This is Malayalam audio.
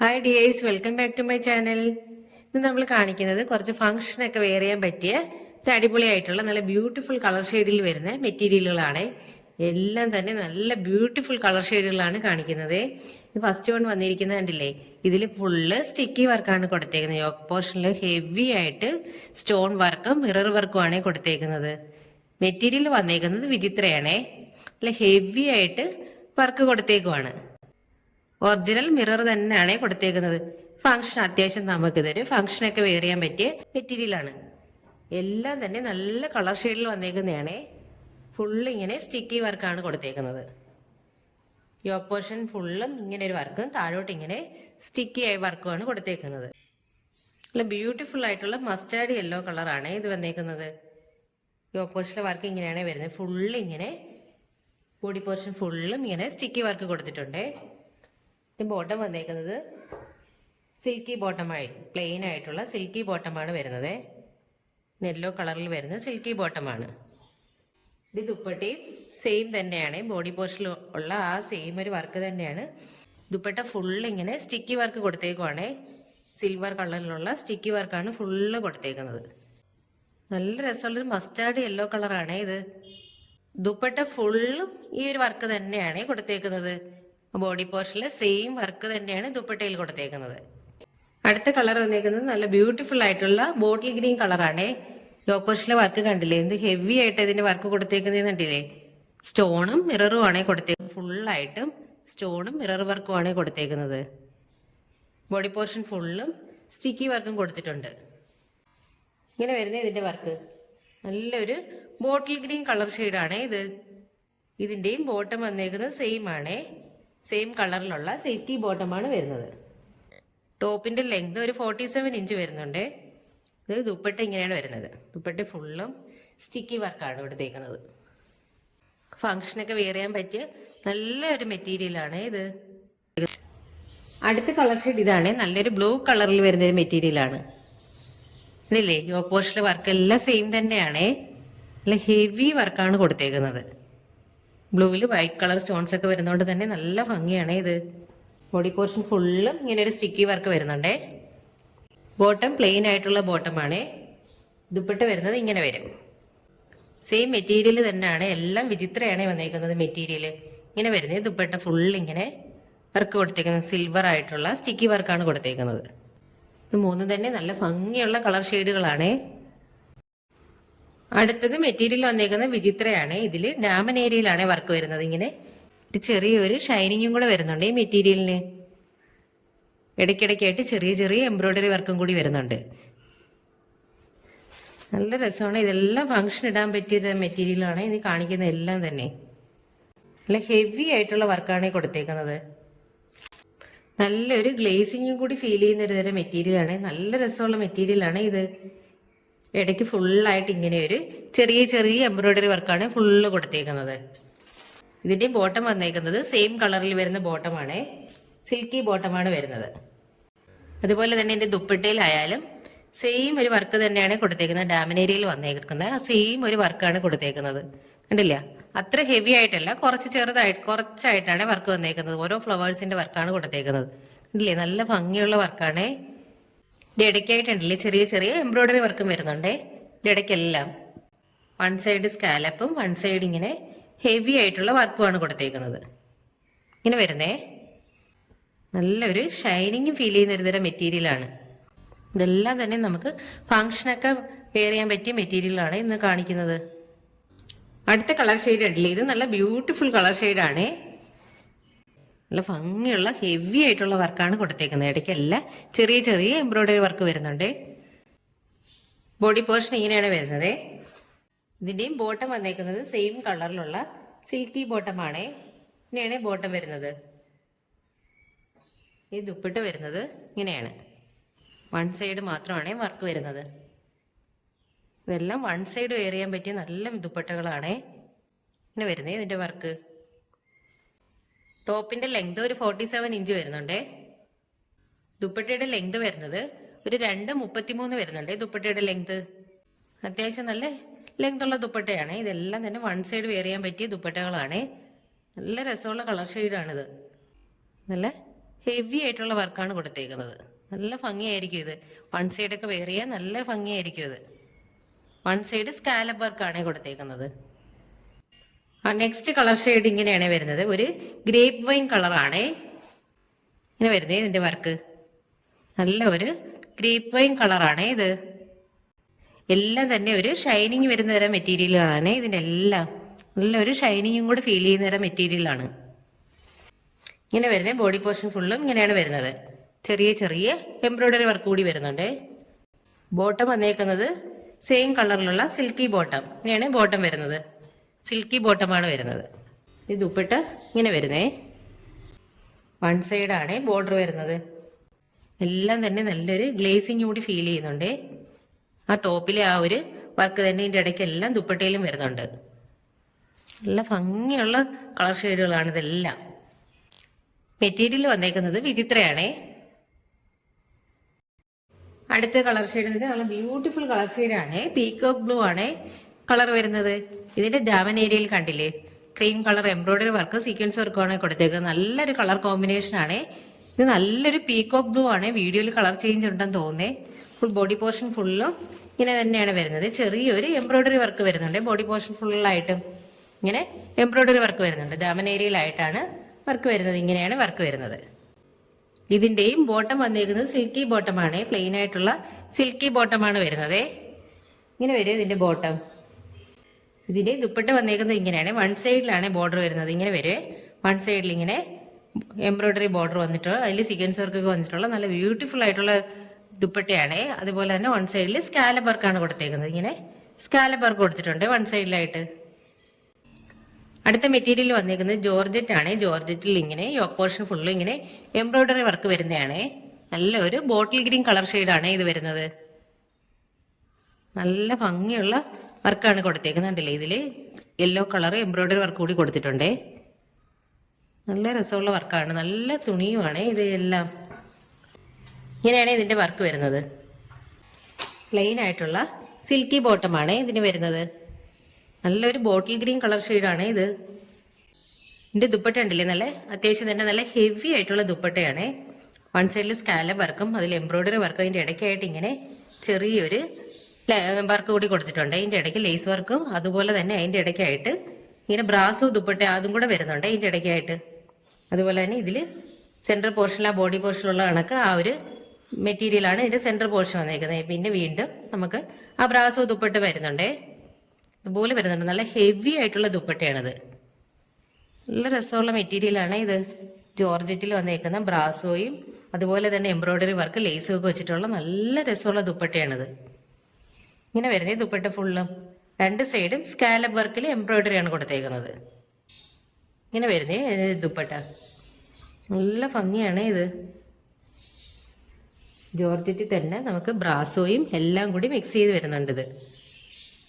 Hi dears, welcome back to my channel. ഇന്ന് നമ്മൾ കാണിക്കുന്നത് കുറച്ച് ഫംഗ്ഷനൊക്കെ വെയർ ചെയ്യാൻ പറ്റിയ ഒരു അടിപൊളിയായിട്ടുള്ള നല്ല ബ്യൂട്ടിഫുൾ കളർ ഷെയ്ഡിൽ വരുന്ന മെറ്റീരിയലുകളാണ്. എല്ലാം തന്നെ നല്ല ബ്യൂട്ടിഫുൾ കളർ ഷെയ്ഡുകളാണ് കാണിക്കുന്നത്. ഫസ്റ്റ് വൺ വന്നിരിക്കുന്നത് കണ്ടില്ലേ, ഇതിൽ ഫുള്ള് സ്റ്റിക്കി വർക്കാണ് കൊടുത്തേക്കുന്നത്. യോക്ക് പോർഷനിൽ ഹെവി ആയിട്ട് സ്റ്റോൺ വർക്കും മിറർ വർക്കും ആണ് കൊടുത്തേക്കുന്നത്. മെറ്റീരിയൽ വന്നേക്കുന്നത് വിചിത്രയാണേ, നല്ല ഹെവി ആയിട്ട് വർക്ക് കൊടുത്തേക്കുവാണ്. ഒറിജിനൽ മിറർ തന്നെയാണ് കൊടുത്തേക്കുന്നത്. ഫംഗ്ഷൻ അത്യാവശ്യം നമുക്കിതൊരു ഫംഗ്ഷനൊക്കെ വെയർ ചെയ്യാൻ പറ്റിയ മെറ്റീരിയലാണ്. എല്ലാം തന്നെ നല്ല കളർ ഷെയ്ഡിൽ വന്നേക്കുന്നതാണേ. ഫുള്ള് ഇങ്ങനെ സ്റ്റിക്കി വർക്കാണ് കൊടുത്തേക്കുന്നത്. യോക്ക് പോർഷൻ ഫുള്ളും ഇങ്ങനെ ഒരു വർക്കും താഴോട്ട് ഇങ്ങനെ സ്റ്റിക്കി ആയ വർക്കുമാണ് കൊടുത്തേക്കുന്നത്. നല്ല ബ്യൂട്ടിഫുൾ ആയിട്ടുള്ള മസ്റ്റാർഡ് യെല്ലോ കളറാണ് ഇത് വന്നേക്കുന്നത്. യോക്ക് പോർഷനിലെ വർക്ക് ഇങ്ങനെയാണ് വരുന്നത്. ഫുള്ള് ഇങ്ങനെ ബോഡി പോർഷൻ ഫുള്ളും ഇങ്ങനെ സ്റ്റിക്കി വർക്ക് കൊടുത്തിട്ടുണ്ട്. ബോട്ടം വന്നേക്കുന്നത് സിൽക്കി ബോട്ടമായി, പ്ലെയിൻ ആയിട്ടുള്ള സിൽക്കി ബോട്ടമാണ് വരുന്നത്. യെല്ലോ കളറിൽ വരുന്ന സിൽക്കി ബോട്ടമാണ്. ഇത് ദുപ്പട്ടയും സെയിം തന്നെയാണ്, ബോഡി പോർഷനിൽ ഉള്ള ആ സെയിം ഒരു വർക്ക് തന്നെയാണ്. ദുപ്പട്ട ഫുള്ള് ഇങ്ങനെ സ്റ്റിക്കി വർക്ക് കൊടുത്തേക്കുവാണ്. സിൽവർ കളറിലുള്ള സ്റ്റിക്കി വർക്കാണ് ഫുള്ള് കൊടുത്തേക്കുന്നത്. നല്ല രസമുള്ളൊരു മസ്റ്റാർഡ് യെല്ലോ കളറാണ് ഇത്. ദുപ്പട്ട ഫുള്ളും ഈ ഒരു വർക്ക് തന്നെയാണ് കൊടുത്തേക്കുന്നത്. ബോഡി പോർഷനിൽ സെയിം വർക്ക് തന്നെയാണ് ദുപ്പട്ടയിൽ കൊടുത്തേക്കുന്നത്. അടുത്ത കളർ വന്നേക്കുന്നത് നല്ല ബ്യൂട്ടിഫുൾ ആയിട്ടുള്ള ബോട്ടിൽ ഗ്രീൻ കളറാണ്. യോക്ക് പോർഷനിലെ വർക്ക് കണ്ടില്ലേ, എന്ത് ഹെവി ആയിട്ട് ഇതിന്റെ വർക്ക് കൊടുത്തേക്കുന്നത് കണ്ടില്ലേ. സ്റ്റോണും മിററും ആണ് കൊടുത്തേക്കുന്നത്. ഫുള്ളായിട്ടും സ്റ്റോണും മിറർ വർക്കും ആണ് കൊടുത്തേക്കുന്നത്. ബോഡി പോർഷൻ ഫുള്ളും സ്റ്റിക്കി വർക്കും കൊടുത്തിട്ടുണ്ട്. ഇങ്ങനെ വരുന്ന ഇതിന്റെ വർക്ക് നല്ലൊരു ബോട്ടിൽ ഗ്രീൻ കളർ ഷെയ്ഡാണ് ഇത്. ഇതിന്റെയും ബോട്ടം വന്നേക്കുന്നത് സെയിം ആണ്. സെയിം കളറിലുള്ള സിൽക്കി ബോട്ടമാണ് വരുന്നത്. ടോപ്പിന്റെ ലെങ്ത് ഒരു 47 ഇഞ്ച് വരുന്നുണ്ട്. ഇത് ദുപ്പട്ട ഇങ്ങനെയാണ് വരുന്നത്. ദുപ്പട്ട ഫുള്ളും സ്റ്റിക്കി വർക്കാണ് കൊടുത്തേക്കുന്നത്. ഫംഗ്ഷനൊക്കെ വെയർ ചെയ്യാൻ പറ്റിയ നല്ലൊരു മെറ്റീരിയലാണ് ഇത്. അടുത്ത കളർ ഷെയ്ഡ് ഇതാണ്. നല്ലൊരു ബ്ലൂ കളറിൽ വരുന്ന ഒരു മെറ്റീരിയലാണ്. ഇല്ലേ, യോക്ക് പോർഷനിലെ വർക്ക് എല്ലാം സെയിം തന്നെയാണ്. നല്ല ഹെവി വർക്കാണ് കൊടുത്തേക്കുന്നത്. ബ്ലൂവിൽ വൈറ്റ് കളർ സ്റ്റോൺസ് ഒക്കെ വരുന്നതുകൊണ്ട് തന്നെ നല്ല ഭംഗിയാണ് ഇത്. ബോഡി പോർഷൻ ഫുള്ളും ഇങ്ങനെ ഒരു സ്റ്റിക്കി വർക്ക് വരുന്നുണ്ട്. ബോട്ടം പ്ലെയിൻ ആയിട്ടുള്ള ബോട്ടമാണ്. ദുപ്പട്ട വരുന്നത് ഇങ്ങനെ വരും. സെയിം മെറ്റീരിയൽ തന്നെയാണ്. എല്ലാം വിചിത്രയാണ് വന്നേക്കുന്നത് മെറ്റീരിയൽ. ഇങ്ങനെ വരുന്നത് ദുപ്പട്ട ഫുള്ള് ഇങ്ങനെ വർക്ക് കൊടുത്തേക്കുന്നത്. സിൽവർ ആയിട്ടുള്ള സ്റ്റിക്കി വർക്കാണ് കൊടുത്തേക്കുന്നത്. ഇത് മൂന്നും തന്നെ നല്ല ഭംഗിയുള്ള കളർ ഷെയ്ഡുകളാണ്. അടുത്തത് മെറ്റീരിയൽ വന്നേക്കുന്നത് വിചിത്രയാണ്. ഇതിൽ ഡാമൻ ഏരിയയിലാണ് വർക്ക് വരുന്നത്. ഇങ്ങനെ ചെറിയൊരു ഷൈനിങ്ങും കൂടെ വരുന്നുണ്ട് ഈ മെറ്റീരിയലിന്. ഇടയ്ക്കിടയ്ക്കായിട്ട് ചെറിയ ചെറിയ എംബ്രോയിഡറി വർക്കും കൂടി വരുന്നുണ്ട്. നല്ല രസമാണ്. ഇതെല്ലാം ഫംഗ്ഷൻ ഇടാൻ പറ്റിയ മെറ്റീരിയലാണ് ഇത് കാണിക്കുന്ന എല്ലാം തന്നെ. നല്ല ഹെവി ആയിട്ടുള്ള വർക്കാണ് കൊടുത്തേക്കുന്നത്. നല്ലൊരു ഗ്ലേസിങ്ങും കൂടി ഫീൽ ചെയ്യുന്ന ഒരു തരം മെറ്റീരിയലാണ്. നല്ല രസമുള്ള മെറ്റീരിയലാണ് ഇത്. ഇടയ്ക്ക് ഫുള്ളായിട്ട് ഇങ്ങനെ ഒരു ചെറിയ ചെറിയ എംബ്രോയിഡറി വർക്കാണ് ഫുള്ള് കൊടുത്തേക്കുന്നത്. ഇതിന്റെ ബോട്ടം വന്നേക്കുന്നത് സെയിം കളറിൽ വരുന്ന ബോട്ടമാണ്. സിൽക്കി ബോട്ടമാണ് വരുന്നത്. അതുപോലെ തന്നെ ഇതിന്റെ ദുപ്പട്ടയിലായാലും സെയിം ഒരു വർക്ക് തന്നെയാണ് കൊടുത്തേക്കുന്നത്. ഡാമിനേരിയയിൽ വന്നേക്കുന്നത് സെയിം ഒരു വർക്കാണ് കൊടുത്തേക്കുന്നത്. കണ്ടില്ല, അത്ര ഹെവി ആയിട്ടല്ല, കുറച്ച് കുറച്ചായിട്ടാണ് വർക്ക് വന്നേക്കുന്നത്. ഓരോ ഫ്ലവേഴ്സിന്റെ വർക്കാണ് കൊടുത്തേക്കുന്നത്. കണ്ടില്ലേ, നല്ല ഭംഗിയുള്ള വർക്കാണ്. ഇടയ്ക്കായിട്ടുണ്ടല്ലേ ചെറിയ ചെറിയ എംബ്രോയിഡറി വർക്കും വരുന്നുണ്ട്. ഇടയ്ക്കെല്ലാം വൺ സൈഡ് സ്കാലപ്പും വൺ സൈഡ് ഇങ്ങനെ ഹെവി ആയിട്ടുള്ള വർക്കുമാണ് കൊടുത്തേക്കുന്നത്. ഇങ്ങനെ വരുന്നേ നല്ലൊരു ഷൈനിങ് ഫീൽ ചെയ്യുന്ന ഒരു തരം മെറ്റീരിയലാണ്. ഇതെല്ലാം തന്നെ നമുക്ക് ഫംഗ്ഷനൊക്കെ വെയർ ചെയ്യാൻ പറ്റിയ മെറ്റീരിയലാണ് ഇന്ന് കാണിക്കുന്നത്. അടുത്ത കളർ ഷെയ്ഡ് ഉണ്ടല്ലേ, ഇത് നല്ല ബ്യൂട്ടിഫുൾ കളർ ഷെയ്ഡാണ്. നല്ല ഭംഗിയുള്ള ഹെവി ആയിട്ടുള്ള വർക്കാണ് കൊടുത്തേക്കുന്നത്. ഇടയ്ക്കല്ല ചെറിയ ചെറിയ എംബ്രോയിഡറി വർക്ക് വരുന്നുണ്ട്. ബോഡി പോർഷൻ ഇങ്ങനെയാണ് വരുന്നത്. ഇതിന്റെയും ബോട്ടം വന്നേക്കുന്നത് സെയിം കളറിലുള്ള സിൽക്കി ബോട്ടമാണ്. ഇങ്ങനെയാണ് ബോട്ടം വരുന്നത്. ഈ ദുപ്പട്ട വരുന്നത് ഇങ്ങനെയാണ്. വൺ സൈഡ് മാത്രമാണ് വർക്ക് വരുന്നത്. ഇതെല്ലാം വൺ സൈഡ് വെയർ ചെയ്യാൻ പറ്റിയ നല്ല ദുപ്പട്ടകളാണ് ഇങ്ങനെ വരുന്നത്. ഇതിന്റെ വർക്ക് ടോപ്പിന്റെ ലെങ്ത് ഒരു 47 ഇഞ്ച് വരുന്നുണ്ട്. ദുപ്പട്ടയുടെ ലെങ്ത് വരുന്നത് ഒരു 2:33 വരുന്നുണ്ട്. ദുപ്പട്ടയുടെ ലെങ്ത് അത്യാവശ്യം നല്ല ലെങ്ത് ഉള്ള ദുപ്പട്ടയാണ്. ഇതെല്ലാം തന്നെ വൺ സൈഡ് വെയർ ചെയ്യാൻ പറ്റിയ ദുപ്പട്ടകളാണ്. നല്ല രസമുള്ള കളർ ഷെയ്ഡാണിത്. നല്ല ഹെവി ആയിട്ടുള്ള വർക്കാണ് കൊടുത്തേക്കുന്നത്. നല്ല ഭംഗിയായിരിക്കും ഇത്. വൺ സൈഡൊക്കെ വെയർ ചെയ്യാൻ നല്ല ഭംഗിയായിരിക്കും ഇത്. വൺ സൈഡ് സ്കാലപ്പ് വർക്കാണ് കൊടുത്തേക്കുന്നത്. നെക്സ്റ്റ് കളർ ഷെയ്ഡ് ഇങ്ങനെയാണ് വരുന്നത്. ഒരു ഗ്രേപ്പ് വൈൻ കളറാണേ ഇങ്ങനെ വരുന്നത്. ഇതിന്റെ വർക്ക് നല്ല ഒരു ഗ്രേപ്പ് വൈൻ കളറാണേ ഇത്. എല്ലാം തന്നെ ഒരു ഷൈനിങ് വരുന്ന തരം മെറ്റീരിയലാണ്. ഇതിനെല്ലാം നല്ലൊരു ഷൈനിങ്ങും കൂടെ ഫീൽ ചെയ്യുന്ന തരം മെറ്റീരിയലാണ് ഇങ്ങനെ വരുന്നത്. ബോഡി പോർഷൻ ഫുള്ളും ഇങ്ങനെയാണ് വരുന്നത്. ചെറിയ ചെറിയ എംബ്രോയിഡറി വർക്ക് കൂടി വരുന്നുണ്ട്. ബോട്ടം വന്നേക്കുന്നത് സെയിം കളറിലുള്ള സിൽക്കി ബോട്ടം. ഇങ്ങനെയാണ് ബോട്ടം വരുന്നത്. സിൽക്കി ബോട്ടമാണ് വരുന്നത്. ഇത് ദുപ്പട്ട ഇങ്ങനെ വരുന്നേ. വൺ സൈഡാണ് ബോർഡർ വരുന്നത്. എല്ലാം തന്നെ നല്ലൊരു ഗ്ലേസിങ് കൂടി ഫീൽ ചെയ്യുന്നുണ്ട്. ആ ടോപ്പിലെ ആ ഒരു വർക്ക് തന്നെ ഇതിൻ്റെ ഇടയ്ക്ക് എല്ലാം ദുപ്പട്ടയിലും വരുന്നുണ്ട്. നല്ല ഭംഗിയുള്ള കളർ ഷെയ്ഡുകളാണ് ഇതെല്ലാം. മെറ്റീരിയൽ വന്നേക്കുന്നത് വിചിത്രയാണേ. അടുത്ത കളർ ഷെയ്ഡ് എന്ന് വെച്ചാൽ നല്ല ബ്യൂട്ടിഫുൾ കളർ ഷെയ്ഡാണ്. പീകോക്ക് ബ്ലൂ ആണ് കളർ വരുന്നത്. ഇതിന്റെ ജാമൻ ഏരിയയിൽ കണ്ടില്ലേ, cream colour embroidery work sequence വർക്കാണ് കൊടുത്തേക്കുന്നത്. നല്ലൊരു കളർ കോമ്പിനേഷൻ ആണ് ഇത്. നല്ലൊരു പീകോക്ക് ബ്ലൂ ആണ്. വീഡിയോയിൽ കളർ ചേഞ്ച് ഉണ്ടെന്ന് തോന്നുന്നേ. ഫുൾ ബോഡി പോർഷൻ ഫുള്ളും ഇങ്ങനെ തന്നെയാണ് വരുന്നത്. ചെറിയൊരു എംബ്രോയിഡറി വർക്ക് വരുന്നുണ്ട്. ബോഡി പോർഷൻ ഫുള്ളായിട്ടും ഇങ്ങനെ എംബ്രോയിഡറി വർക്ക് വരുന്നുണ്ട്. ജാമൻ ഏരിയയിലായിട്ടാണ് വർക്ക് വരുന്നത്. ഇങ്ങനെയാണ് വർക്ക് വരുന്നത്. ഇതിന്റെയും ബോട്ടം വന്നേക്കുന്നത് സിൽക്കി ബോട്ടമാണ്. പ്ലെയിൻ ആയിട്ടുള്ള സിൽക്കി ബോട്ടമാണ് വരുന്നത്. ഇങ്ങനെ വരും ഇതിന്റെ ബോട്ടം. ഇതിന്റെ ദുപ്പട്ട വന്നേക്കുന്നത് ഇങ്ങനെയാണ്. വൺ സൈഡിലാണ് ബോർഡർ വരുന്നത്. ഇങ്ങനെ വരുവേ. വൺ സൈഡിൽ ഇങ്ങനെ എംബ്രോയിഡറി ബോർഡർ വന്നിട്ടുള്ള അതിൽ സീക്വൻസ് വർക്ക് ഒക്കെ വന്നിട്ടുള്ള നല്ല ബ്യൂട്ടിഫുൾ ആയിട്ടുള്ള ദുപ്പട്ടയാണ്. അതുപോലെ തന്നെ വൺ സൈഡിൽ സ്കാലപ്പ് വർക്കാണ് കൊടുത്തേക്കുന്നത്. ഇങ്ങനെ സ്കാലപ്പ് വർക്ക് കൊടുത്തിട്ടുണ്ട് വൺ സൈഡിലായിട്ട്. അടുത്ത മെറ്റീരിയൽ വന്നേക്കുന്നത് ജോർജറ്റ് ആണ്. ജോർജറ്റിൽ ഇങ്ങനെ യോക്ക് പോർഷൻ ഫുള്ളും ഇങ്ങനെ എംബ്രോയിഡറി വർക്ക് വരുന്നതാണ്. നല്ലൊരു ബോട്ടിൽ ഗ്രീൻ കളർ ഷെയ്ഡാണ് ഇത് വരുന്നത്. നല്ല ഭംഗിയുള്ള വർക്കാണ് കൊടുത്തേക്കുന്നത്. കണ്ടില്ലേ, ഇതില് യെല്ലോ കളർ എംബ്രോയിഡറി വർക്ക് കൂടി കൊടുത്തിട്ടുണ്ട്. നല്ല രസമുള്ള വർക്കാണ്. നല്ല തുണിയുമാണ് ഇത് എല്ലാം. ഇങ്ങനെയാണ് ഇതിന്റെ വർക്ക് വരുന്നത്. പ്ലെയിൻ ആയിട്ടുള്ള സിൽക്കി ബോട്ടമാണ് ഇതിന് വരുന്നത്. നല്ലൊരു ബോട്ടിൽ ഗ്രീൻ കളർ ഷെയ്ഡാണ് ഇത്. ഇതിന്റെ ദുപ്പട്ട ഉണ്ടല്ലേ, നല്ല അത്യാവശ്യം തന്നെ നല്ല ഹെവി ആയിട്ടുള്ള ദുപ്പട്ടയാണ്. വൺ സൈഡിൽ സ്കാലപ്പ് വർക്കും അതിൽ എംബ്രോയിഡറി വർക്കും അതിന്റെ ഇടയ്ക്കായിട്ട് ഇങ്ങനെ ചെറിയൊരു വർക്ക് കൂടി കൊടുത്തിട്ടുണ്ട്. അതിന്റെ ഇടയ്ക്ക് ലേസ് വർക്കും അതുപോലെ തന്നെ അതിന്റെ ഇടയ്ക്കായിട്ട് ഇങ്ങനെ ബ്രാസോ ദുപ്പട്ട അതും കൂടെ വരുന്നുണ്ട് അതിന്റെ ഇടയ്ക്കായിട്ട്. അതുപോലെ തന്നെ ഇതിൽ സെൻട്രൽ പോർഷനിൽ ആ ബോഡി പോർഷനിലുള്ള കണക്ക് ആ ഒരു മെറ്റീരിയലാണ് ഇതിന്റെ സെൻട്രൽ പോർഷൻ വന്നേക്കുന്നത്. പിന്നെ വീണ്ടും നമുക്ക് ആ ബ്രാസോ ദുപ്പട്ട വരുന്നുണ്ട്. ഇതുപോലെ വരുന്നുണ്ട്. നല്ല ഹെവി ആയിട്ടുള്ള ദുപ്പട്ടയാണിത്. നല്ല രസമുള്ള മെറ്റീരിയലാണ് ഇത്. ജോർജറ്റിൽ വന്നേക്കുന്ന ബ്രാസോയും അതുപോലെ തന്നെ എംബ്രോയിഡറി വർക്ക് ലേസും ഒക്കെ വെച്ചിട്ടുള്ള നല്ല രസമുള്ള ദുപ്പട്ടയാണിത്. ഇങ്ങനെ വരുന്നത് ദുപ്പട്ട ഫുള്ളും രണ്ട് സൈഡും സ്കാലപ്പ് വർക്കിൽ എംബ്രോയിഡറിയാണ് കൊടുത്തേക്കുന്നത്. ഇങ്ങനെ വരുന്നേ ദുപ്പട്ട. നല്ല ഭംഗിയാണ് ഇത്. ജോർജറ്റിൽ തന്നെ നമുക്ക് ബ്രാസോയും എല്ലാം കൂടി മിക്സ് ചെയ്ത് വരുന്നുണ്ട് ഇത്.